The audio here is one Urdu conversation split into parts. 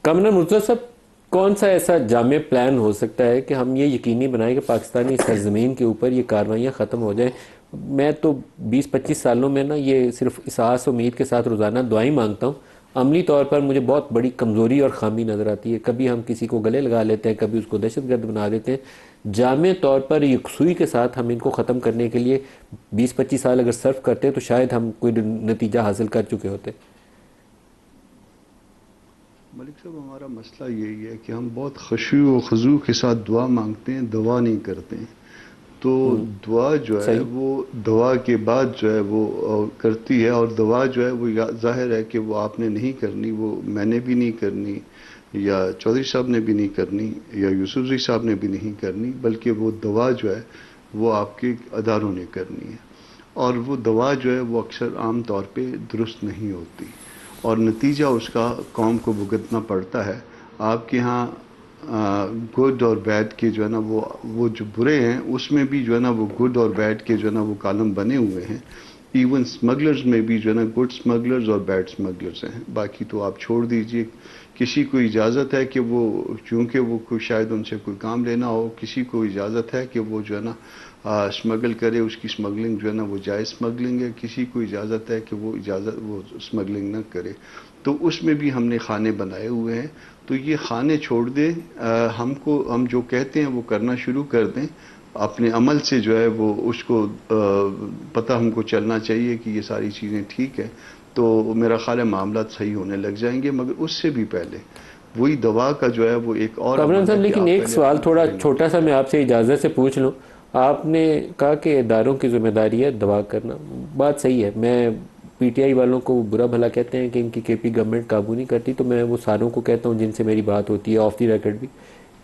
کامران مرتضیٰ صاحب، کون سا ایسا جامع پلان ہو سکتا ہے کہ ہم یہ یقینی بنائیں کہ پاکستانی سرزمین کے اوپر یہ کاروائیاں ختم ہو جائیں؟ میں تو 20-25 سالوں میں نا یہ صرف اس آس امید کے ساتھ روزانہ دعائیں مانگتا ہوں. عملی طور پر مجھے بہت بڑی کمزوری اور خامی نظر آتی ہے. کبھی ہم کسی کو گلے لگا لیتے ہیں، کبھی اس کو دہشت گرد بنا دیتے ہیں. جامع طور پر یکسوئی کے ساتھ ہم ان کو ختم کرنے کے لیے 20-25 سال اگر صرف کرتے تو شاید ہم کوئی نتیجہ حاصل کر چکے ہوتے. ملک صاحب، ہمارا مسئلہ یہی ہے کہ ہم بہت خشوع و خضوع کے ساتھ دعا مانگتے ہیں، دعا نہیں کرتے ہیں. تو دعا جو ہے صحیح. وہ دعا کے بعد جو ہے وہ کرتی ہے، اور دعا جو ہے وہ ظاہر ہے کہ وہ آپ نے نہیں کرنی، وہ میں نے بھی نہیں کرنی، یا چودھری صاحب نے بھی نہیں کرنی، یا یوسف زئی صاحب نے بھی نہیں کرنی، بلکہ وہ دعا جو ہے وہ آپ کے اداروں نے کرنی ہے. اور وہ دعا جو ہے وہ اکثر عام طور پہ درست نہیں ہوتی، اور نتیجہ اس کا قوم کو بھگتنا پڑتا ہے. آپ کے ہاں گڈ اور بیڈ کے جو ہے نا وہ جو برے ہیں اس میں بھی جو ہے نا وہ گڈ اور بیڈ کے جو ہے نا وہ کالم بنے ہوئے ہیں. ایون اسمگلرز میں بھی جو ہے نا گڈ اسمگلرز اور بیڈ اسمگلرز ہیں. باقی تو آپ چھوڑ دیجئے. کسی کو اجازت ہے کہ وہ، چونکہ وہ کوئی شاید ان سے کوئی کام لینا ہو، کسی کو اجازت ہے کہ وہ جو ہے نا اسمگل کرے، اس کی اسمگلنگ جو ہے نا وہ جائز اسمگلنگ ہے. کسی کو اجازت ہے کہ وہ اسمگلنگ نہ کرے. تو اس میں بھی ہم نے خانے بنائے ہوئے ہیں. تو یہ خانے چھوڑ دیں، ہم جو کہتے ہیں وہ کرنا شروع کر دیں. اپنے عمل سے جو ہے وہ اس کو پتہ ہم کو چلنا چاہیے کہ یہ ساری چیزیں ٹھیک ہے، تو میرا خیال ہے معاملات صحیح ہونے لگ جائیں گے. مگر اس سے بھی پہلے وہی دوا کا جو ہے وہ ایک اور کامران عمل ہے صاحب، کہ لیکن آپ ایک پہلے سوال اپنے تھوڑا گھریں میں چھوٹا سا ٹھیک میں کریں. آپ سے اجازت سے پوچھ لوں. آپ نے کہا کہ اداروں کی ذمہ داری ہے دعا کرنا. بات صحیح ہے. میں پی ٹی آئی والوں کو برا بھلا کہتے ہیں کہ ان کی کے پی گورنمنٹ قابو نہیں کرتی، تو میں وہ ساروں کو کہتا ہوں جن سے میری بات ہوتی ہے آف دی ریکارڈ بھی،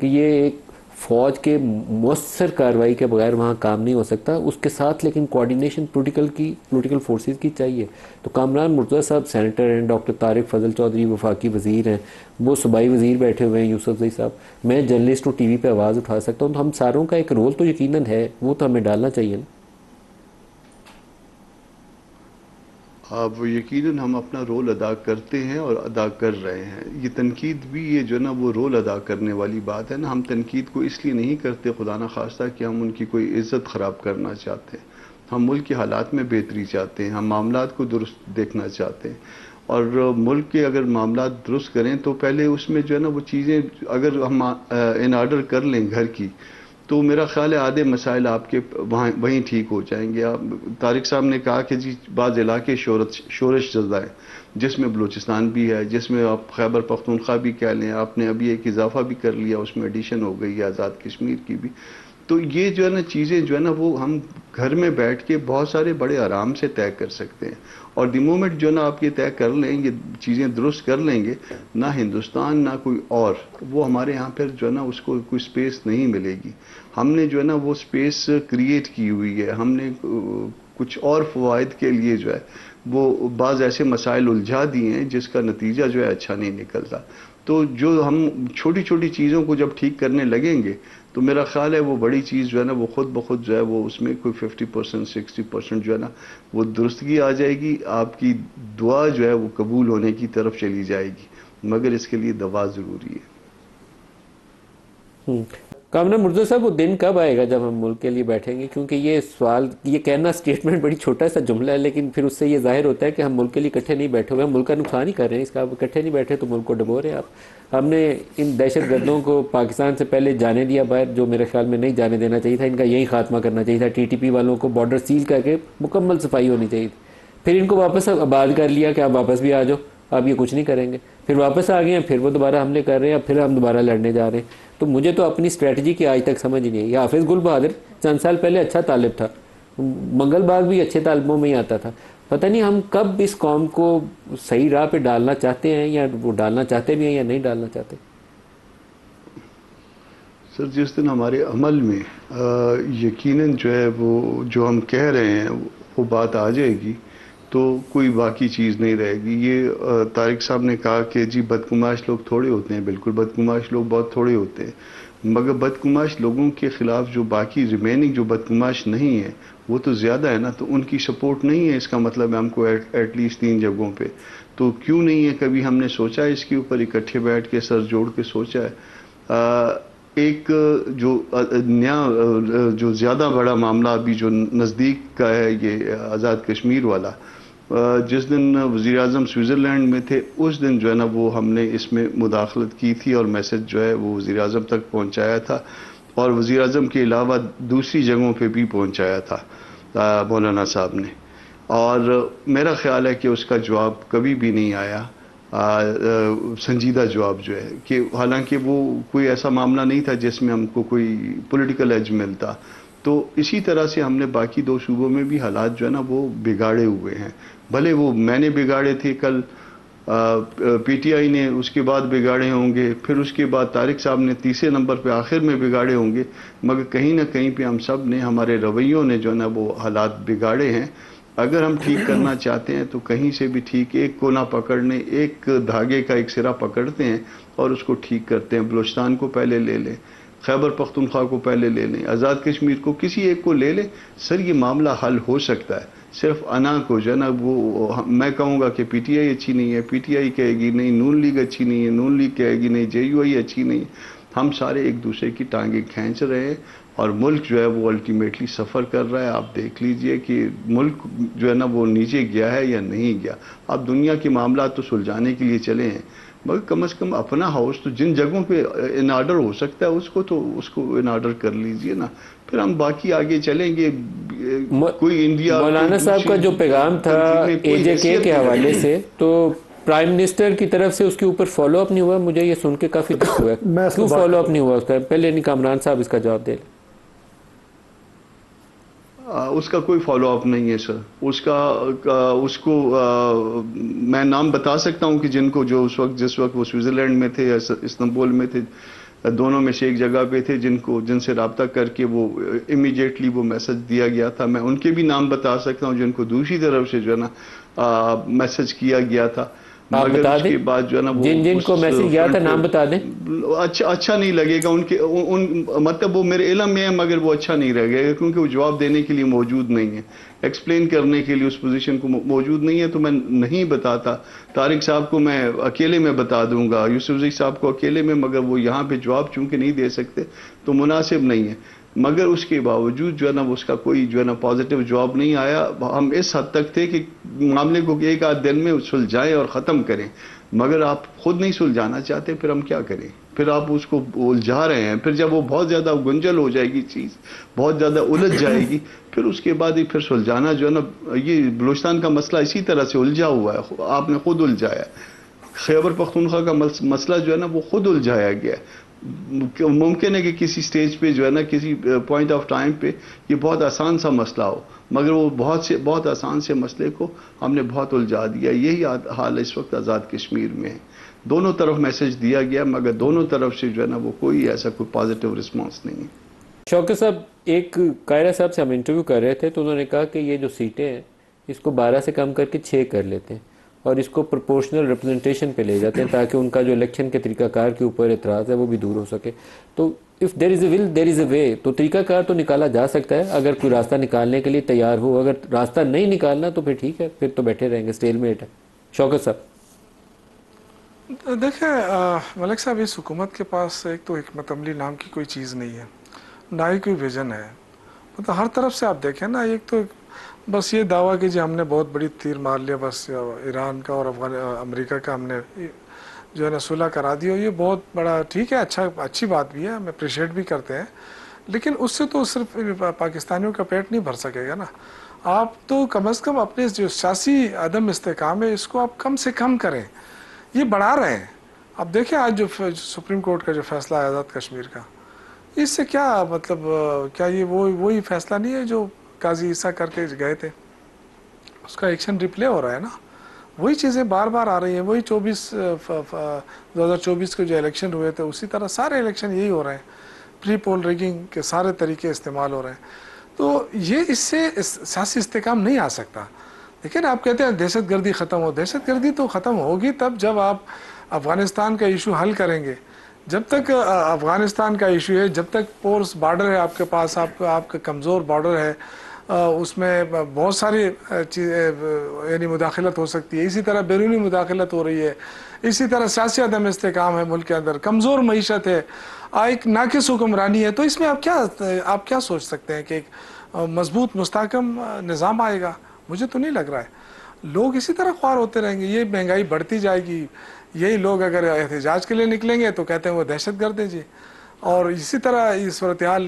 کہ یہ ایک فوج کے مؤثر کارروائی کے بغیر وہاں کام نہیں ہو سکتا. اس کے ساتھ لیکن کوارڈینیشن پولیٹیکل فورسز کی چاہیے. تو کامران مرتضیٰ صاحب سینیٹر ہیں، ڈاکٹر طارق فضل چودھری وفاقی وزیر ہیں، وہ صوبائی وزیر بیٹھے ہوئے ہیں یوسف زئی صاحب، میں جرنلسٹ ہوں، ٹی وی پہ آواز اٹھا سکتا ہوں. تو ہم ساروں کا ایک رول تو یقیناً ہے، وہ تو ہمیں ڈالنا چاہیے نا. اب یقیناً ہم اپنا رول ادا کرتے ہیں اور ادا کر رہے ہیں. یہ تنقید بھی یہ جو نا وہ رول ادا کرنے والی بات ہے نا. ہم تنقید کو اس لیے نہیں کرتے خدا نخواستہ کہ ہم ان کی کوئی عزت خراب کرنا چاہتے ہیں. ہم ملک کے حالات میں بہتری چاہتے ہیں، ہم معاملات کو درست دیکھنا چاہتے ہیں. اور ملک کے اگر معاملات درست کریں تو پہلے اس میں جو ہے نا وہ چیزیں اگر ہم ان آرڈر کر لیں گھر کی، تو میرا خیال ہے آدھے مسائل آپ کے وہیں ٹھیک ہو جائیں گے. طارق صاحب نے کہا کہ جی بعض علاقے شورش زدہ ہیں، جس میں بلوچستان بھی ہے، جس میں آپ خیبر پختونخوا بھی کہہ لیں. آپ نے ابھی ایک اضافہ بھی کر لیا، اس میں ایڈیشن ہو گئی ہے آزاد کشمیر کی بھی. تو یہ جو ہے نا چیزیں جو ہے نا وہ ہم گھر میں بیٹھ کے بہت سارے بڑے آرام سے طے کر سکتے ہیں. اور دی مومنٹ جو ہے نا آپ یہ طے کر لیں، یہ چیزیں درست کر لیں گے، نہ ہندوستان نہ کوئی اور وہ ہمارے ہاں پھر جو ہے نا اس کو کوئی سپیس نہیں ملے گی. ہم نے جو ہے نا وہ سپیس کریٹ کی ہوئی ہے. ہم نے کچھ اور فوائد کے لیے جو ہے وہ بعض ایسے مسائل الجھا دیے ہیں جس کا نتیجہ جو ہے اچھا نہیں نکلتا. تو جو ہم چھوٹی چھوٹی چیزوں کو جب ٹھیک کرنے لگیں گے تو میرا خیال ہے وہ بڑی چیز جو ہے نا وہ خود بخود جو ہے وہ اس میں کوئی 50% 60% جو ہے نا وہ درستگی آ جائے گی. آپ کی دعا جو ہے وہ قبول ہونے کی طرف چلی جائے گی، مگر اس کے لیے دوا ضروری ہے. کامران مرتضیٰ صاحب، وہ دن کب آئے گا جب ہم ملک کے لیے بیٹھیں گے؟ کیونکہ یہ سوال، یہ کہنا اسٹیٹمنٹ بڑی چھوٹا سا جملہ ہے، لیکن پھر اس سے یہ ظاہر ہوتا ہے کہ ہم ملک کے لیے اکٹھے نہیں بیٹھے ہوئے، ہم ملک کا نقصان ہی کر رہے ہیں اس کا. آپ اکٹھے نہیں بیٹھے تو ملک کو ڈبو رہے ہیں آپ. ہم نے ان دہشت گردوں کو پاکستان سے پہلے جانے دیا باہر، جو میرے خیال میں نہیں جانے دینا چاہیے تھا. ان کا یہی خاتمہ کرنا چاہیے تھا. ٹی ٹی پی والوں کو بارڈر سیل کر کے مکمل صفائی ہونی چاہیے تھی. پھر ان کو واپس آباد کر لیا کہ آپ واپس بھی آ جاؤ، اب یہ کچھ نہیں کریں گے. پھر واپس آ گئے ہیں، پھر وہ دوبارہ حملے کر رہے ہیں، پھر ہم دوبارہ لڑنے جا رہے ہیں. تو مجھے تو اپنی اسٹریٹجی کی آج تک سمجھ ہی نہیں ہے. یہ حافظ گل بہادر چند سال پہلے اچھا طالب تھا، منگل باغ بھی اچھے طالبوں میں ہی آتا تھا. پتہ نہیں ہم کب اس قوم کو صحیح راہ پہ ڈالنا چاہتے ہیں، یا وہ ڈالنا چاہتے بھی ہیں یا نہیں ڈالنا چاہتے. سر، جس دن ہمارے عمل میں یقیناً جو ہے وہ جو ہم کہہ رہے ہیں وہ بات آ جائے گی تو کوئی باقی چیز نہیں رہے گی. یہ طارق صاحب نے کہا کہ جی بدگماش لوگ تھوڑے ہوتے ہیں. بالکل بدگماش لوگ بہت تھوڑے ہوتے ہیں، مگر بدگماش لوگوں کے خلاف جو باقی ریمیننگ جو بدگماش نہیں ہے وہ تو زیادہ ہے نا. تو ان کی سپورٹ نہیں ہے، اس کا مطلب ہے ہم کو ایٹ لیسٹ 3 جگہوں پہ. تو کیوں نہیں ہے کبھی ہم نے سوچا ہے اس کے اوپر اکٹھے بیٹھ کے سر جوڑ کے سوچا ہے؟ ایک جو نیا جو زیادہ بڑا معاملہ ابھی جو نزدیک کا ہے یہ آزاد کشمیر والا، جس دن وزیر اعظم سوئٹزرلینڈ میں تھے اس دن جو ہے نا وہ ہم نے اس میں مداخلت کی تھی اور میسج جو ہے وہ وزیر اعظم تک پہنچایا تھا، اور وزیر اعظم کے علاوہ دوسری جگہوں پہ بھی پہنچایا تھا مولانا صاحب نے، اور میرا خیال ہے کہ اس کا جواب کبھی بھی نہیں آیا سنجیدہ جواب جو ہے، کہ حالانکہ وہ کوئی ایسا معاملہ نہیں تھا جس میں ہم کو کوئی پولیٹیکل ایج ملتا. تو اسی طرح سے ہم نے باقی 2 صوبوں میں بھی حالات جو ہے نا وہ بگاڑے ہوئے ہیں، بھلے وہ میں نے بگاڑے تھے، کل پی ٹی آئی نے اس کے بعد بگاڑے ہوں گے، پھر اس کے بعد طارق صاحب نے تیسرے نمبر پہ آخر میں بگاڑے ہوں گے، مگر کہیں نہ کہیں پہ ہم سب نے، ہمارے رویوں نے جو ہے نا وہ حالات بگاڑے ہیں. اگر ہم ٹھیک کرنا چاہتے ہیں تو کہیں سے بھی ٹھیک، ایک کو نہ پکڑنے، ایک دھاگے کا ایک سرا پکڑتے ہیں اور اس کو ٹھیک کرتے ہیں. بلوچستان کو پہلے لے لیں، خیبر پختونخوا کو پہلے لے لیں، آزاد کشمیر کو، کسی ایک کو لے لیں، سر یہ معاملہ حل ہو سکتا ہے. صرف انا کو جو ہے نا وہ میں کہوں گا کہ پی ٹی آئی اچھی نہیں ہے، پی ٹی آئی کہے گی نہیں نون لیگ اچھی نہیں ہے، نون لیگ کہے گی نہیں جے یو آئی اچھی نہیں ہے. ہم سارے ایک دوسرے کی ٹانگیں کھینچ رہے ہیں اور ملک جو ہے وہ الٹیمیٹلی سفر کر رہا ہے. آپ دیکھ لیجئے کہ ملک جو ہے نا وہ نیچے گیا ہے یا نہیں گیا. آپ دنیا کے معاملات تو سلجھانے کے لیے چلے ہیں، مگر کم از کم اپنا ہاؤس تو جن جگہوں پہ ان آرڈر ہو سکتا ہے اس کو ان آرڈر کر لیجئے نا، پھر ہم باقی آگے چلیں گے. کوئی انڈیا، کوئی مولانا صاحب کا دوسری جو پیغام تھا تنظیمیں اے کوئی جے کے حیثیت کے نہیں حوالے رکھتی. سے، تو پرائم منسٹر کی طرف سے اس کے اوپر فالو اپ نہیں ہوا. مجھے یہ سن کے کافی دکھ ہوا ہے. میں اس پہ کیوں بات فالو اپ کروں نہیں ہوا اس کا؟ پہلے نہیں کامران صاحب اس کا جواب دے لیں. اس کا کوئی فالو اپ نہیں ہے سر. اس کو میں نام بتا سکتا ہوں کہ جن کو، جو جس وقت وہ سوئٹزرلینڈ میں تھے یا استنبول میں تھے، دونوں میں سے ایک جگہ پہ تھے، جن سے رابطہ کر کے وہ امیڈیٹلی وہ میسج دیا گیا تھا. میں ان کے بھی نام بتا سکتا ہوں جن کو دوسری طرف سے جو ہے نا میسج کیا گیا تھا، آپ مگر بتا اس دیں کے بعد جو ہے نا وہ جن جن کو اس میسج گیا تھا فرنٹ نام بتا دیں. پہ اچھا نہیں لگے گا. مطلب وہ میرے علم میں ہے مگر وہ اچھا نہیں رہے گا، کیونکہ وہ جواب دینے کے لیے موجود نہیں ہے، ایکسپلین کرنے کے لیے اس پوزیشن کو موجود نہیں ہے. تو میں نہیں بتاتا. طارق صاحب کو میں اکیلے میں بتا دوں گا، یوسف صاحب کو اکیلے میں، مگر وہ یہاں پہ جواب چونکہ نہیں دے سکتے تو مناسب نہیں ہے. مگر اس کے باوجود جو ہے نا اس کا کوئی جو ہے نا پازیٹیو جواب نہیں آیا. ہم اس حد تک تھے کہ معاملے کو ایک آدھ دن میں سلجھائیں اور ختم کریں، مگر آپ خود نہیں سلجھانا چاہتے، پھر ہم کیا کریں؟ پھر آپ اس کو الجھا رہے ہیں. پھر جب وہ بہت زیادہ گنجل ہو جائے گی، چیز بہت زیادہ الجھ جائے گی، پھر اس کے بعد ہی پھر سلجھانا جو ہے نا، یہ بلوچستان کا مسئلہ اسی طرح سے الجھا ہوا ہے، آپ نے خود الجھایا. خیبر پختونخوا کا مسئلہ جو ہے نا وہ خود الجھایا گیا ہے. ممکن ہے کہ کسی سٹیج پہ جو ہے نا، کسی پوائنٹ آف ٹائم پہ یہ بہت آسان سا مسئلہ ہو، مگر وہ بہت آسان سے مسئلے کو ہم نے بہت الجھا دیا. یہی حال اس وقت آزاد کشمیر میں ہے. دونوں طرف میسج دیا گیا مگر دونوں طرف سے جو ہے نا وہ کوئی ایسا کوئی پازیٹیو رسپانس نہیں ہے. شوکت صاحب، ایک قاہرہ صاحب سے ہم انٹرویو کر رہے تھے تو انہوں نے کہا کہ یہ جو سیٹیں ہیں اس کو 12 سے کم کر کے 6 کر لیتے ہیں اور اس کو پرپورشنل ریپرزنٹیشن پہ لے جاتے ہیں تاکہ ان کا جو الیکشن کے طریقہ کار کے اوپر اعتراض ہے وہ بھی دور ہو سکے. تو اف دیر از اے ول دیر از اے وے، تو طریقہ کار تو نکالا جا سکتا ہے اگر کوئی راستہ نکالنے کے لیے تیار ہو. اگر راستہ نہیں نکالنا تو پھر ٹھیک ہے، پھر تو بیٹھے رہیں گے، اسٹیل میٹ ہے. شوکت صاحب. دیکھیں ملک صاحب، اس حکومت کے پاس ایک تو حکمت عملی نام کی کوئی چیز نہیں ہے، نہ ہی کوئی ویژن ہے. مطلب ہر طرف سے آپ دیکھیں نا، ایک تو بس یہ دعویٰ کہ جی ہم نے بہت بڑی تیر مار لیا، بس ایران کا اور امریکہ کا ہم نے جو ہے نا صلح کرا دی، اور یہ بہت بڑا ٹھیک ہے، اچھی بات بھی ہے، ہم اپریشیٹ بھی کرتے ہیں، لیکن اس سے تو صرف پاکستانیوں کا پیٹ نہیں بھر سکے گا نا. آپ تو کم از کم اپنے جو سیاسی عدم استحکام ہے اس کو آپ کم سے کم کریں. یہ بڑھا رہے ہیں. اب دیکھیں آج جو سپریم کورٹ کا جو فیصلہ ہے آزاد کشمیر کا، اس سے کیا مطلب، کیا یہ وہی فیصلہ نہیں ہے جو قاضی عیسیٰ کر کے گئے تھے؟ اس کا ایکشن ریپلے ہو رہا ہے نا، وہی چیزیں بار بار آ رہی ہیں. وہی 2024 کے جو الیکشن ہوئے تھے اسی طرح سارے الیکشن یہی ہو رہے ہیں، پری پول ریگنگ کے سارے طریقے استعمال ہو رہے ہیں. تو یہ اس سے سیاسی استحکام نہیں آ سکتا. لیکن آپ کہتے ہیں دہشت گردی ختم ہو، دہشت گردی تو ختم ہوگی تب جب آپ افغانستان کا ایشو حل کریں گے. جب تک افغانستان کا ایشو ہے، جب تک پورس بارڈر ہے آپ کے پاس، آپ کا کمزور بارڈر ہے، اس میں بہت ساری یعنی مداخلت ہو سکتی ہے. اسی طرح بیرونی مداخلت ہو رہی ہے. اسی طرح سیاسی عدم استحکام ہے ملک کے اندر, کمزور معیشت ہے, ایک ناقص حکمرانی ہے. تو اس میں آپ کیا سوچ سکتے ہیں کہ ایک مضبوط مستحکم نظام آئے گا؟ مجھے تو نہیں لگ رہا ہے. لوگ اسی طرح خوار ہوتے رہیں گے, یہ مہنگائی بڑھتی جائے گی. یہی لوگ اگر احتجاج کے لیے نکلیں گے تو کہتے ہیں وہ دہشت گرد ہیں جی, اور اسی طرح یہ صورتحال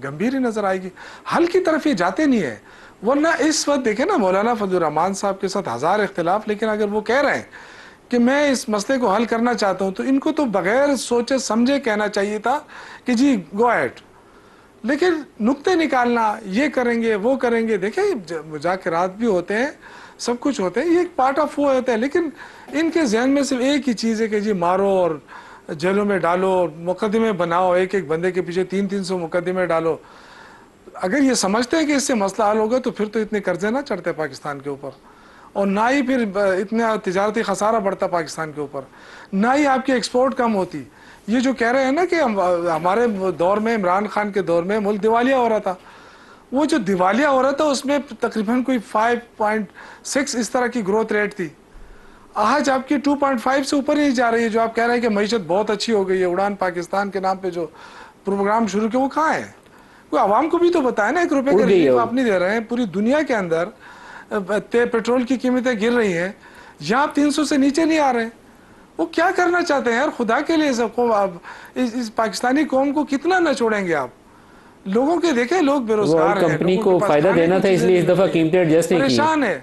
گمبھیر ہی نظر آئے گی. حل کی طرف یہ جاتے نہیں ہیں. ورنہ اس وقت دیکھیں نا, مولانا فضل الرحمان صاحب کے ساتھ ہزار اختلاف, لیکن اگر وہ کہہ رہے ہیں کہ میں اس مسئلے کو حل کرنا چاہتا ہوں, تو ان کو تو بغیر سوچے سمجھے کہنا چاہیے تھا کہ جی گو ایٹ. لیکن نکتے نکالنا, یہ کریں گے وہ کریں گے, دیکھیں مذاکرات بھی ہوتے ہیں, سب کچھ ہوتے ہیں, یہ ایک پارٹ آف وہ ہوتا ہے. لیکن ان کے ذہن میں صرف ایک ہی چیز ہے کہ جی مارو اور جیلوں میں ڈالو, مقدمے بناؤ, ایک ایک بندے کے پیچھے 300 مقدمے ڈالو. اگر یہ سمجھتے ہیں کہ اس سے مسئلہ حل ہوگا تو پھر تو اتنے قرضے نہ چڑھتے پاکستان کے اوپر, اور نہ ہی پھر اتنا تجارتی خسارہ بڑھتا پاکستان کے اوپر, نہ ہی آپ کی ایکسپورٹ کم ہوتی. یہ جو کہہ رہے ہیں نا کہ ہمارے دور میں, عمران خان کے دور میں ملک دیوالیہ ہو رہا تھا, وہ جو دیوالیہ ہو رہا تھا اس میں تقریباً کوئی 5.6 اس طرح کی گروتھ ریٹ تھی. آج آپ کی 2.5 سے اوپر ہی جا رہی ہے. جو آپ کہہ رہے ہیں کہ معیشت بہت اچھی ہو گئی ہے, اڑان پاکستان کے نام پہ جو پروگرام شروع کیا وہ کہاں ہے؟ کوئی عوام کو بھی تو بتائیں نا. 1 روپے کا ریلیف آپ نہیں دے رہے ہیں. پوری دنیا کے اندر پیٹرول کی قیمتیں گر رہی ہیں, یہاں آپ 300 سے نیچے نہیں آ رہے ہیں. وہ کیا کرنا چاہتے ہیں یار خدا کے لیے؟ سب کو اس پاکستانی قوم کو کتنا نہ چھوڑیں گے آپ؟ لوگوں کے دیکھیں, لوگ بے روزگار ہیں, کمپنی لوگوں کو کے پاس فائدہ کھانے دینا کی تھا, اس چیزیں لیے اس نہیں دفعہ مل رہی, قیمتیں ایڈجسٹ نہیں کی. پریشان ہے.